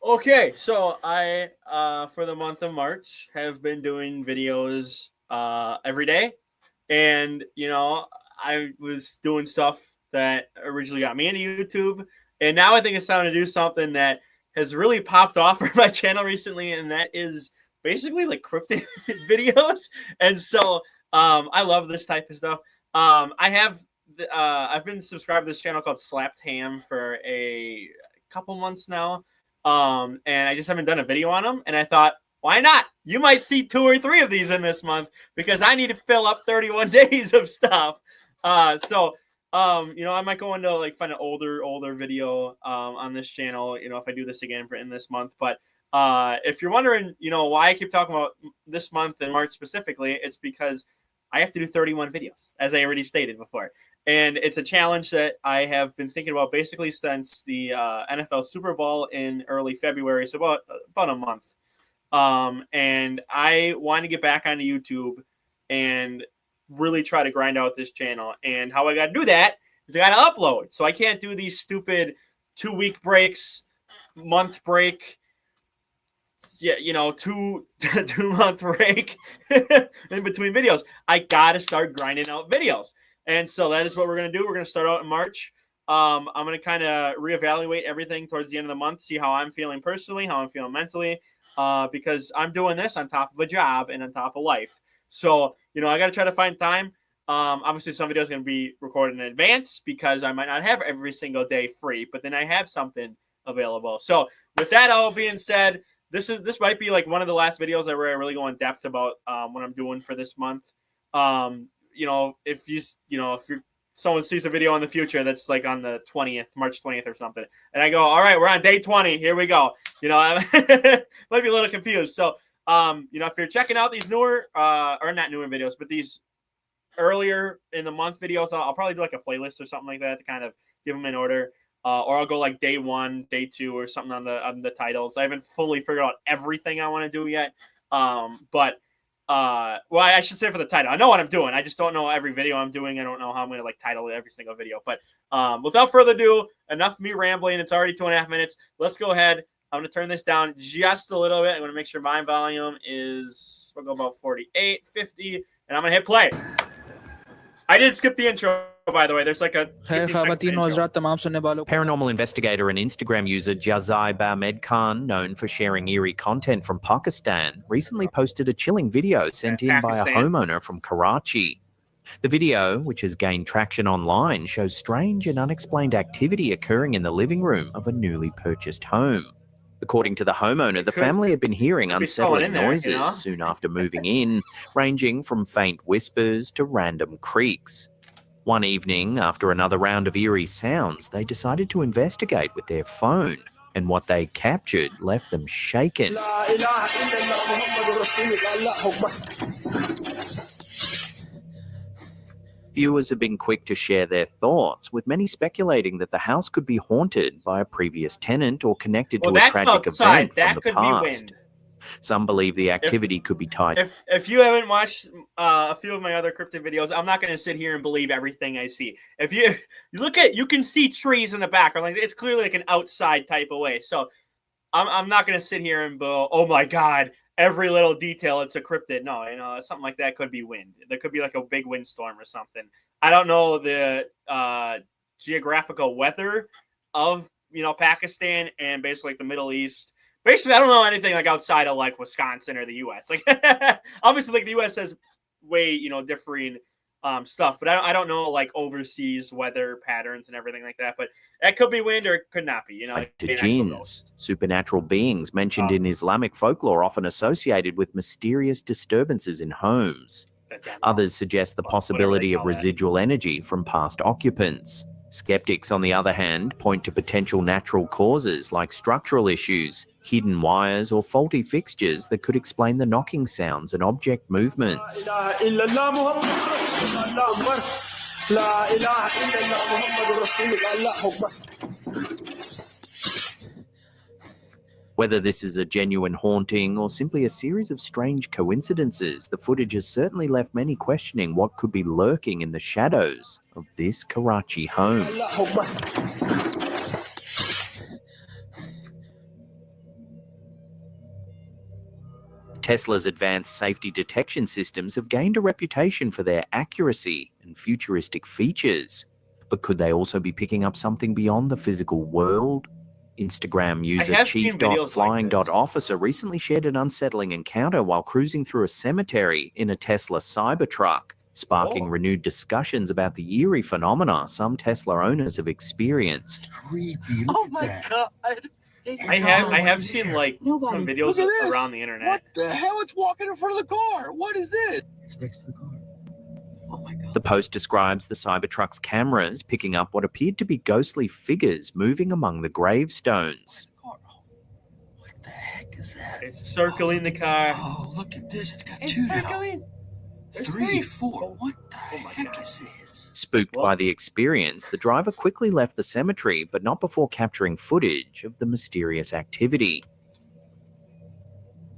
Okay, so I for the month of March have been doing videos every day, and I was doing stuff that originally got me into YouTube, and now I think it's time to do something that has really popped off for my channel recently, and that is basically like cryptic videos. And so I love this type of stuff. I've been subscribed to this channel called Slapped Ham for a couple months now. And I just haven't done a video on them. And I thought, why not? You might see 2 or 3 of these in this month because I need to fill up 31 days of stuff. I might go into like find an older video on this channel, if I do this again in this month. But if you're wondering, why I keep talking about this month and March specifically, it's because I have to do 31 videos, as I already stated before. And it's a challenge that I have been thinking about basically since the NFL Super Bowl in early February, so about a month. And I want to get back onto YouTube and really try to grind out this channel. And how I got to do that is I got to upload. So I can't do these stupid 2-week breaks, month break, 2-month break in between videos. I got to start grinding out videos. And so that is what we're going to do. We're going to start out in March. I'm going to kind of reevaluate everything towards the end of the month, see how I'm feeling personally, how I'm feeling mentally, because I'm doing this on top of a job and on top of life. So, I got to try to find time. Obviously, some videos are going to be recorded in advance because I might not have every single day free, but then I have something available. So with that all being said, this might be like one of the last videos where I really go in depth about what I'm doing for this month. If someone sees a video in the future that's like on the 20th, March 20th or something, and I go, all right, we're on day 20. Here we go. I might be a little confused. So, if you're checking out these newer, or not newer videos, but these earlier in the month videos, I'll probably do like a playlist or something like that to kind of give them in order. Or I'll go like day 1, day 2, or something on the titles. I haven't fully figured out everything I want to do yet. I should say for the title, I know what I'm doing. I just don't know every video I'm doing. I don't know how I'm going to like title every single video. But without further ado, enough of me rambling. It's already 2.5 minutes. Let's go ahead. I'm going to turn this down just a little bit. I'm going to make sure my volume is, we'll go about 48, 50, and I'm going to hit play. I did skip the intro, by the way. There's like a paranormal investigator and Instagram user Jazai Bahmed Khan, known for sharing eerie content from Pakistan, recently posted a chilling video sent in by a homeowner from Karachi. The video, which has gained traction online, shows strange and unexplained activity occurring in the living room of a newly purchased home. According to the homeowner, the family had been hearing unsettling noises soon after moving in, ranging from faint whispers to random creaks. One evening, after another round of eerie sounds, they decided to investigate with their phone, and what they captured left them shaken. Viewers have been quick to share their thoughts, with many speculating that the house could be haunted by a previous tenant or connected to a tragic event from the past. Some believe the activity could be tied. If you haven't watched a few of my other cryptid videos, I'm not going to sit here and believe everything I see. If you look at, you can see trees in the background, like it's clearly like an outside type of way. So I'm not going to sit here and go, oh my God, every little detail, it's a cryptid. No, something like that could be wind. There could be like a big windstorm or something. I don't know the geographical weather of, Pakistan and basically like the Middle East. Basically, I don't know anything like outside of like Wisconsin or the U.S. Like, obviously, like the U.S. has way, differing stuff, but I don't know like overseas weather patterns and everything like that. But that could be wind or it could not be. To jinns, supernatural beings mentioned in Islamic folklore, often associated with mysterious disturbances in homes. Others suggest the possibility of residual energy from past occupants. Skeptics, on the other hand, point to potential natural causes like structural issues, hidden wires, or faulty fixtures that could explain the knocking sounds and object movements. Whether this is a genuine haunting or simply a series of strange coincidences, the footage has certainly left many questioning what could be lurking in the shadows of this Karachi home. Tesla's advanced safety detection systems have gained a reputation for their accuracy and futuristic features. But could they also be picking up something beyond the physical world? Instagram user have seen videos like this. chief.flying.officer recently shared an unsettling encounter while cruising through a cemetery in a Tesla Cybertruck, sparking renewed discussions about the eerie phenomena some Tesla owners have experienced. Creepy. Oh my god. I have seen like some videos around the internet. What the hell? It's walking in front of the car. What is this? It's next to the car. Oh my god. The post describes the Cybertruck's cameras picking up what appeared to be ghostly figures moving among the gravestones. What the heck is that? It's circling the car. Oh, look at this. It's got It's two now. circling. There's 3, 4. What the Oh my heck God. is this? Spooked by the experience, the driver quickly left the cemetery, but not before capturing footage of the mysterious activity.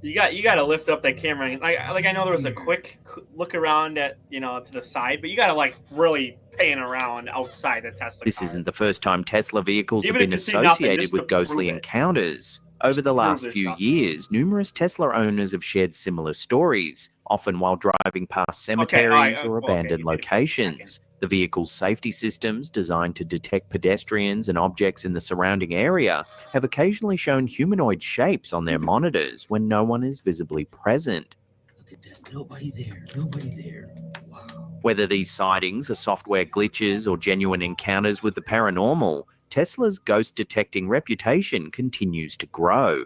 You got to lift up that camera. Like I know there was a quick look around at to the side, but you got to like really pan around outside the Tesla. This car. isn't the first time Tesla vehicles Even have been if you see nothing, associated just with to ghostly prove it. encounters. Over the prove last there's few nothing. years, numerous Tesla owners have shared similar stories, often while driving past all cemeteries right, or okay, abandoned you did it for a locations. The vehicle's safety systems, designed to detect pedestrians and objects in the surrounding area, have occasionally shown humanoid shapes on their monitors when no one is visibly present. Look at that. Nobody there. Nobody there. Wow. Whether these sightings are software glitches or genuine encounters with the paranormal, Tesla's ghost detecting reputation continues to grow.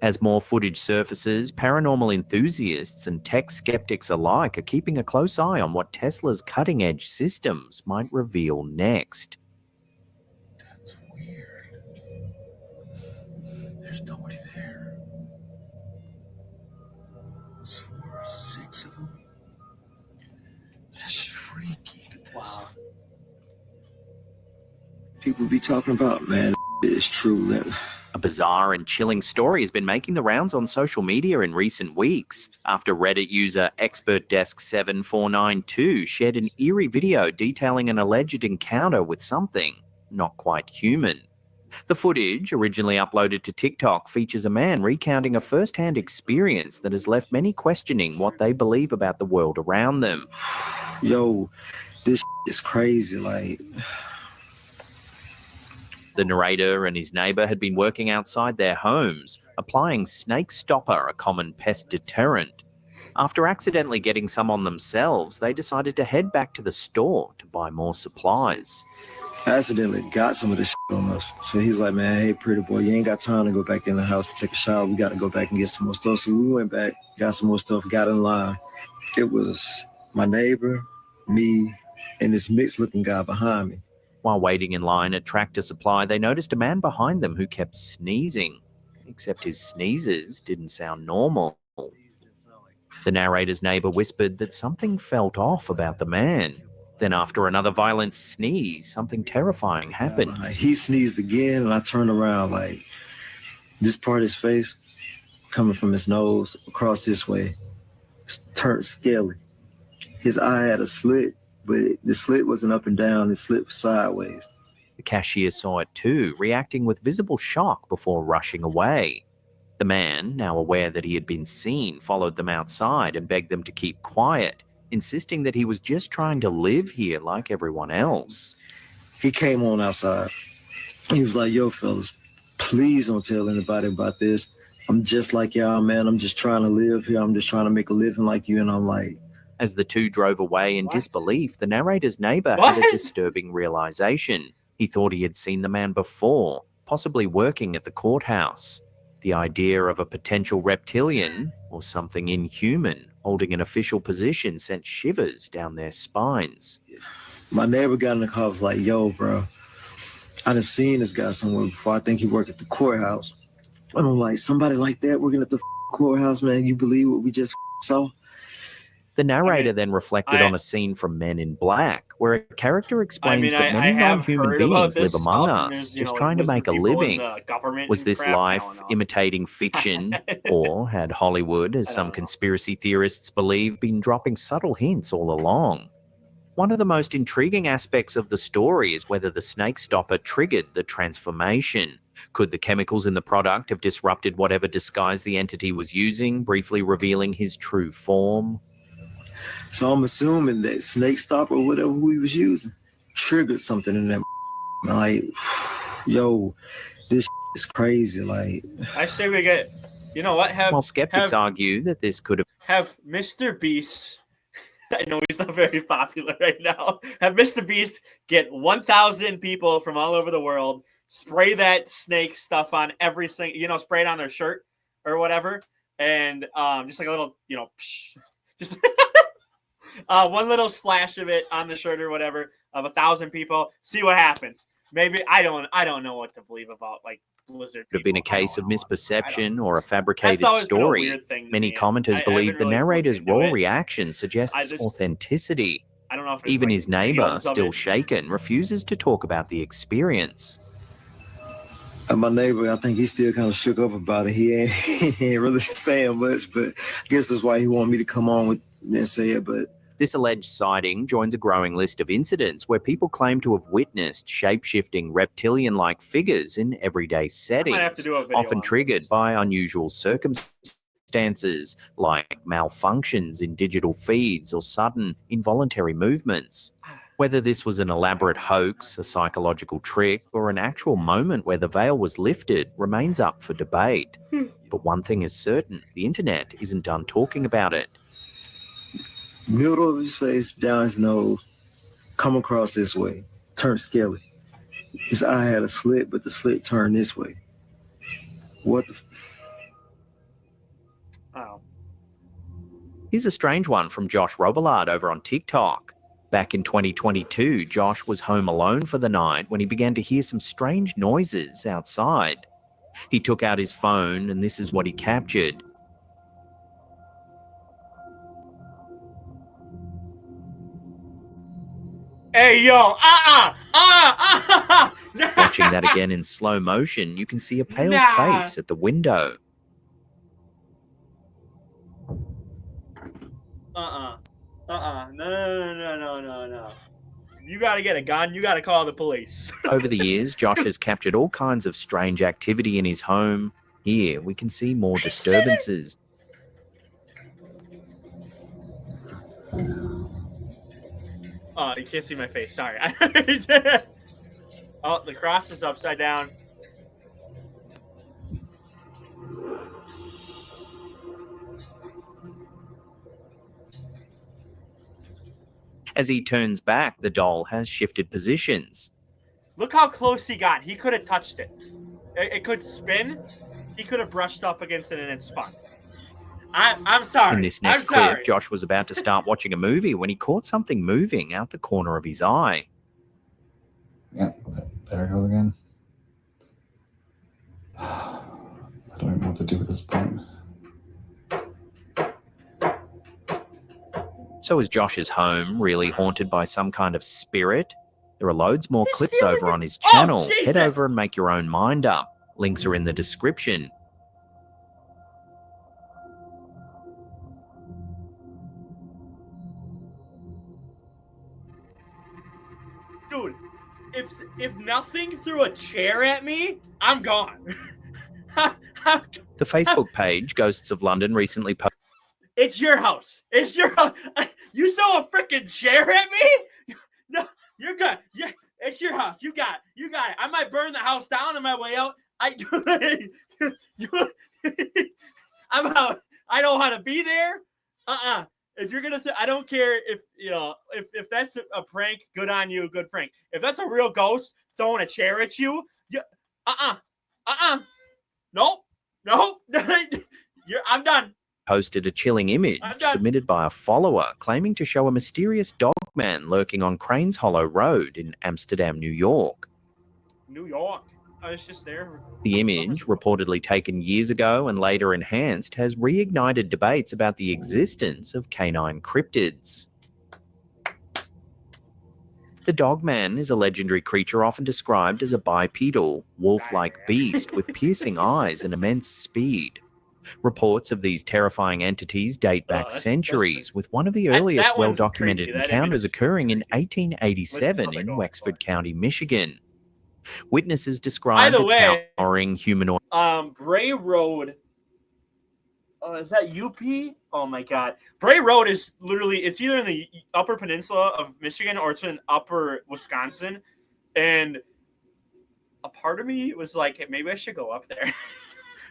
As more footage surfaces, paranormal enthusiasts and tech skeptics alike are keeping a close eye on what Tesla's cutting-edge systems might reveal next. That's weird. There's nobody there. There's 4, 6 of them. That's freaky. Look at this. Wow. People be talking about, man, it's true. A bizarre and chilling story has been making the rounds on social media in recent weeks, after Reddit user ExpertDesk749 shared an eerie video detailing an alleged encounter with something not quite human. The footage, originally uploaded to TikTok, features a man recounting a first-hand experience that has left many questioning what they believe about the world around them. Yo, this is crazy. Like, The narrator and his neighbor had been working outside their homes, applying snake stopper, a common pest deterrent. After accidentally getting some on themselves, they decided to head back to the store to buy more supplies. I accidentally got some of this on us. So he was like, man, hey, pretty boy, you ain't got time to go back in the house to take a shower. We got to go back and get some more stuff. So we went back, got some more stuff, got in line. It was my neighbor, me, and this mixed-looking guy behind me. While waiting in line at Tractor Supply, they noticed a man behind them who kept sneezing, except his sneezes didn't sound normal. The narrator's neighbor whispered that something felt off about the man. Then after another violent sneeze, something terrifying happened. He sneezed again, and I turned around, like, this part of his face, coming from his nose, across this way, turned scaly. His eye had a slit, but the slit wasn't up and down, the slit was sideways. The cashier saw it too, reacting with visible shock before rushing away. The man, now aware that he had been seen, followed them outside and begged them to keep quiet, insisting that he was just trying to live here like everyone else. He came on outside. He was like, yo, fellas, please don't tell anybody about this. I'm just like y'all, man. I'm just trying to live here. I'm just trying to make a living like you. And I'm like, As the two drove away in What? disbelief, the narrator's neighbor What? had a disturbing realization. He thought he had seen the man before, possibly working at the courthouse. The idea of a potential reptilian or something inhuman holding an official position sent shivers down their spines. my neighbor got in the car, was like, yo, bro, I done seen this guy somewhere before. I think he worked at the courthouse. And I'm like, somebody like that working at the courthouse, man, you believe what we just saw? The narrator then reflected I- on a scene from Men in Black, where a character explains that I many have non-human heard about beings this live among stuff, and us, there's, just like, trying to lizard make a people in living. the government Was and this crap. I life don't know. imitating fiction, or had Hollywood, as I some don't know. conspiracy theorists believe, been dropping subtle hints all along? One of the most intriguing aspects of the story is whether the snake stopper triggered the transformation. Could the chemicals in the product have disrupted whatever disguise the entity was using, briefly revealing his true form? So I'm assuming that Snake Stop or whatever we was using triggered something in that. Like, yo, this is crazy. Like, I say we get, you know what? While skeptics argue that this could have Mr. Beast. I know he's not very popular right now. Have Mr. Beast get 1,000 people from all over the world, spray that snake stuff on every single, spray it on their shirt or whatever, and just like a little, just one little splash of it on the shirt or whatever of 1,000 people. See what happens. Maybe I don't know what to believe about like Blizzard. Could have been a case of misperception or a fabricated story. Many commenters believe the narrator's raw reaction suggests authenticity. I don't know if even his neighbor, still shaken, refuses to talk about the experience. And my neighbor, I think he's still kind of shook up about it. He ain't really saying much, but I guess that's why he wanted me to come on with and say it. But this alleged sighting joins a growing list of incidents where people claim to have witnessed shape-shifting reptilian-like figures in everyday settings, often triggered by unusual circumstances like malfunctions in digital feeds or sudden involuntary movements. Whether this was an elaborate hoax, a psychological trick, or an actual moment where the veil was lifted remains up for debate. But one thing is certain, the internet isn't done talking about it. Middle of his face, down his nose, come across this way, turned scaly. His eye had a slit, but the slit turned this way. What the? Oh. Here's a strange one from Josh Robillard over on TikTok. Back in 2022, Josh was home alone for the night when he began to hear some strange noises outside. He took out his phone, and this is what he captured. Hey, yo, Watching that again in slow motion, you can see a pale face at the window. No. You gotta get a gun, you gotta call the police. Over the years, Josh has captured all kinds of strange activity in his home. Here, we can see more disturbances. Oh, you can't see my face. Sorry. Oh, the cross is upside down. As he turns back, the doll has shifted positions. Look how close he got. He could have touched it. It could spin. He could have brushed up against it and it spun. I'm sorry. In this next clip, Josh was about to start watching a movie when he caught something moving out the corner of his eye. Yeah, there it goes again. I don't even know what to do at this point. So is Josh's home really haunted by some kind of spirit? There are loads more clips over on his channel. Head over and make your own mind up. Links are in the description. Dude, if nothing threw a chair at me, I'm gone. The Facebook page Ghosts of London recently posted. It's your house. It's your house. You throw a freaking chair at me? No, you're good. Yeah, it's your house. You got it. I might burn the house down on my way out. I'm out. I don't want to be there. If you're gonna, I don't care if that's a prank. Good on you. Good prank. If that's a real ghost throwing a chair at you, nope. I'm done. Posted a chilling image submitted by a follower claiming to show a mysterious dog man lurking on Cranes Hollow Road in Amsterdam, New York. New York. I was just there. The image, reportedly taken years ago and later enhanced, has reignited debates about the existence of canine cryptids. The dogman is a legendary creature often described as a bipedal, wolf-like beast with piercing eyes and immense speed. Reports of these terrifying entities date back centuries, with one of the earliest well-documented encounters occurring in 1887 in Wexford County, Michigan. Witnesses By described the a way, towering humanoid Bray Road. Oh, is that UP? Oh my God, Bray Road is literally, it's either in the Upper Peninsula of Michigan or it's in Upper Wisconsin, and a part of me was like, hey, maybe I should go up there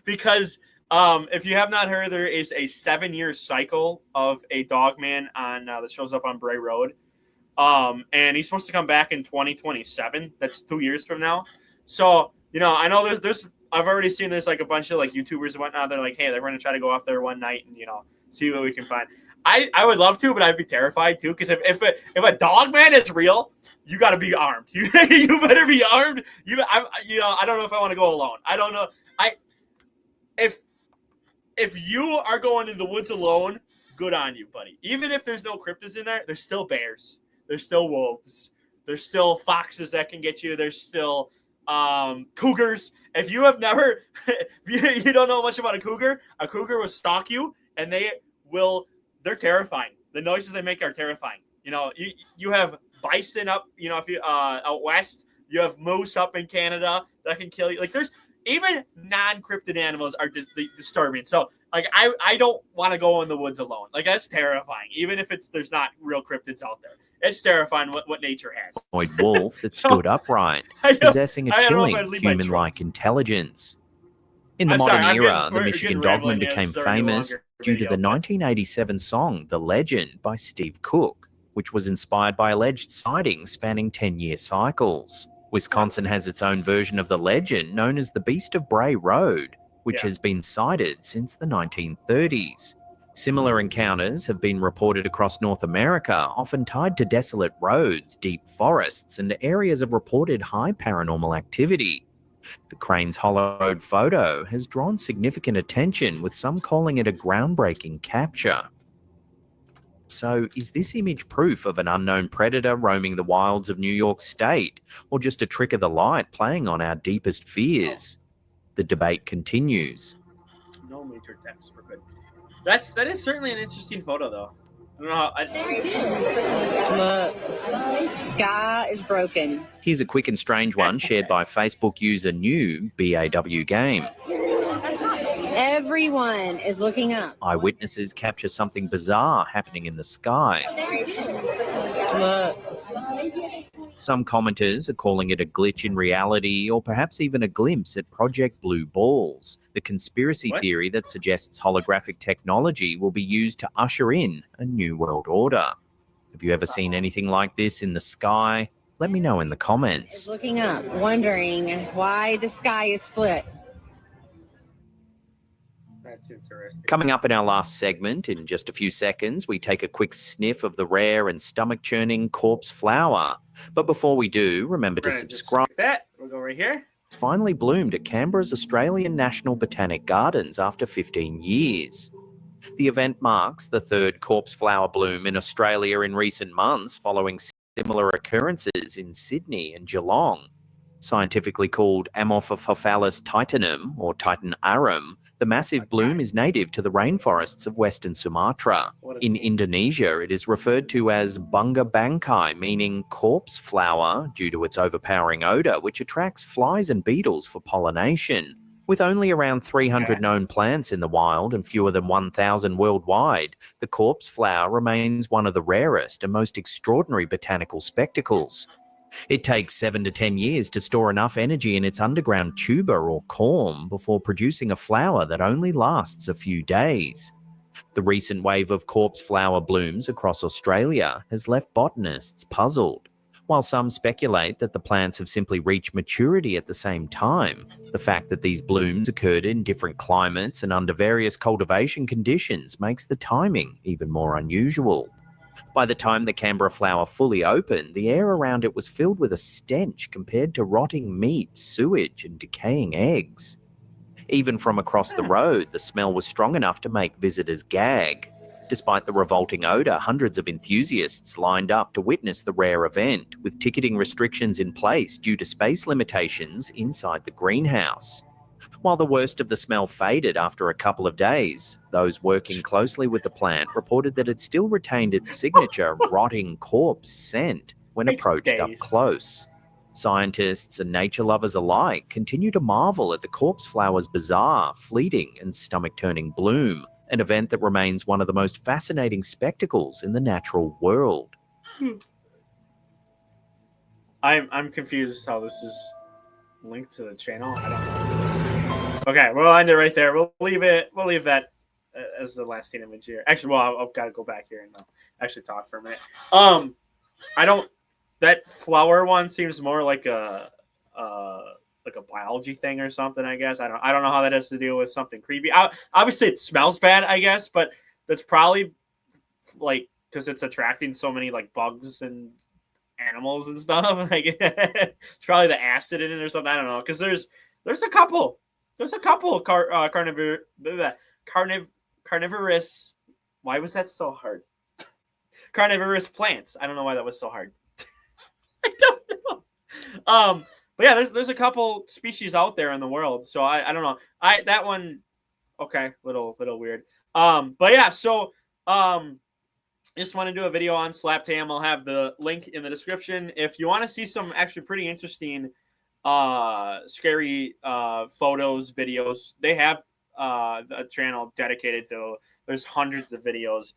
because if you have not heard, there is a 7-year cycle of a dog man on that shows up on Bray Road. And he's supposed to come back in 2027. That's 2 years from now. So, I know there's I've already seen there's like a bunch of like YouTubers and whatnot. They're like, hey, they're going to try to go off there one night and, see what we can find. I would love to, but I'd be terrified too. Cause if a dog man is real, you got to be armed. You better be armed. I don't know if I want to go alone. I don't know. If you are going in the woods alone, good on you, buddy. Even if there's no cryptids in there, there's still bears. There's still wolves. There's still foxes that can get you. There's still cougars. If you have never, if you don't know much about a cougar will stalk you, and they're terrifying. The noises they make are terrifying. You have bison up, if you out west, you have moose up in Canada that can kill you. Like there's even non-cryptid animals are disturbing. So like I don't want to go in the woods alone. Like that's terrifying. Even if there's not real cryptids out there. It's terrifying what nature has. wolf that stood upright, possessing a chilling human-like intelligence. In the modern era, the Michigan Dogman became famous due to the 1987 song The Legend by Steve Cook, which was inspired by alleged sightings spanning 10-year cycles. Wisconsin has its own version of the legend known as the Beast of Bray Road, which has been sighted since the 1930s. Similar encounters have been reported across North America, often tied to desolate roads, deep forests, and areas of reported high paranormal activity. The Cranes Hollow Road photo has drawn significant attention, with some calling it a groundbreaking capture. So, is this image proof of an unknown predator roaming the wilds of New York State, or just a trick of the light playing on our deepest fears? The debate continues. No major text. We're good. That is certainly an interesting photo, though. I don't know. Look, sky is broken. Here's a quick and strange one shared by Facebook user New BAW Game. Everyone is looking up. Eyewitnesses capture something bizarre happening in the sky. Look. Some commenters are calling it a glitch in reality, or perhaps even a glimpse at Project Blue Balls, the conspiracy theory that suggests holographic technology will be used to usher in a new world order. Have you ever seen anything like this in the sky? Let me know in the comments. Looking up, wondering why the sky is split. That's interesting. Coming up in our last segment, in just a few seconds, we take a quick sniff of the rare and stomach-churning corpse flower. But before we do, remember to subscribe. We'll go right here. It's finally bloomed at Canberra's Australian National Botanic Gardens after 15 years. The event marks the third corpse flower bloom in Australia in recent months, following similar occurrences in Sydney and Geelong. Scientifically called Amorphophallus titanum, or titanarum, the massive bloom is native to the rainforests of western Sumatra. In Indonesia, it is referred to as bunga bangkai, meaning corpse flower, due to its overpowering odor, which attracts flies and beetles for pollination. With only around 300 known plants in the wild and fewer than 1,000 worldwide, the corpse flower remains one of the rarest and most extraordinary botanical spectacles. It takes 7 to 10 years to store enough energy in its underground tuber or corm before producing a flower that only lasts a few days. The recent wave of corpse flower blooms across Australia has left botanists puzzled. While some speculate that the plants have simply reached maturity at the same time, the fact that these blooms occurred in different climates and under various cultivation conditions makes the timing even more unusual. By the time the Canberra flower fully opened, the air around it was filled with a stench compared to rotting meat, sewage, and decaying eggs. Even from across the road, the smell was strong enough to make visitors gag. Despite the revolting odour, hundreds of enthusiasts lined up to witness the rare event, with ticketing restrictions in place due to space limitations inside the greenhouse. While the worst of the smell faded after a couple of days, those working closely with the plant reported that it still retained its signature rotting corpse scent when approached up close. Scientists and nature lovers alike continue to marvel at the corpse flower's bizarre, fleeting, and stomach-turning bloom, an event that remains one of the most fascinating spectacles in the natural world. I'm confused how this is linked to the channel. I don't know. Okay, we'll end it right there. We'll leave it. We'll leave that as the last image here. Actually, well, I've got to go back here and actually talk for a minute. I don't. That flower one seems more like a biology thing or something. I guess I don't know how that has to do with something creepy. Obviously, it smells bad, I guess, but that's probably like because it's attracting so many like bugs and animals and stuff. Like it's probably the acid in it or something. I don't know because there's a couple carnivorous. Why was that so hard? Carnivorous plants. I don't know why that was so hard. I don't know. But yeah, there's a couple species out there in the world, so I don't know. That one, okay, little weird. But yeah, so just want to do a video on Slap Tam. I'll have the link in the description if you want to see some actually pretty interesting, scary photos, videos. They have a channel dedicated to. There's hundreds of videos.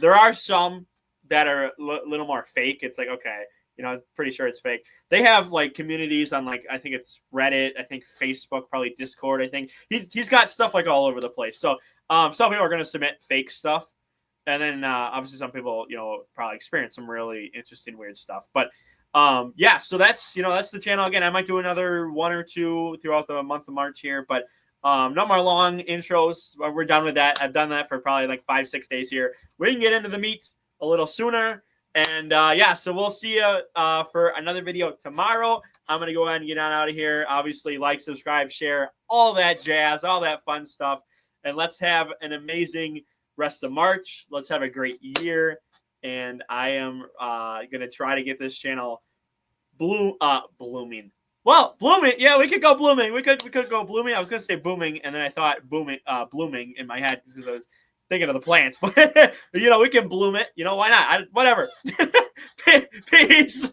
There are some that are a little more fake. It's like, okay, I'm pretty sure it's fake. They have like communities on like, I think it's Reddit, I think Facebook, probably Discord. I think he's got stuff like all over the place. So some people are going to submit fake stuff. And then obviously some people, probably experience some really interesting, weird stuff. But yeah, so that's the channel. Again, I might do another one or two throughout the month of March here, but no more long intros. We're done with that. I've done that for probably like 5-6 days here. We can get into the meat a little sooner. And yeah, so we'll see you for another video tomorrow. I'm going to go ahead and get on out of here. Obviously, like, subscribe, share, all that jazz, all that fun stuff. And let's have an amazing rest of March. Let's have a great year. And I am going to try to get this channel blooming. Well, blooming. Yeah, we could go blooming. We could go blooming. I was going to say booming, and then I thought blooming in my head because I was thinking of the plants. But, we can bloom it. Why not? Whatever. Peace.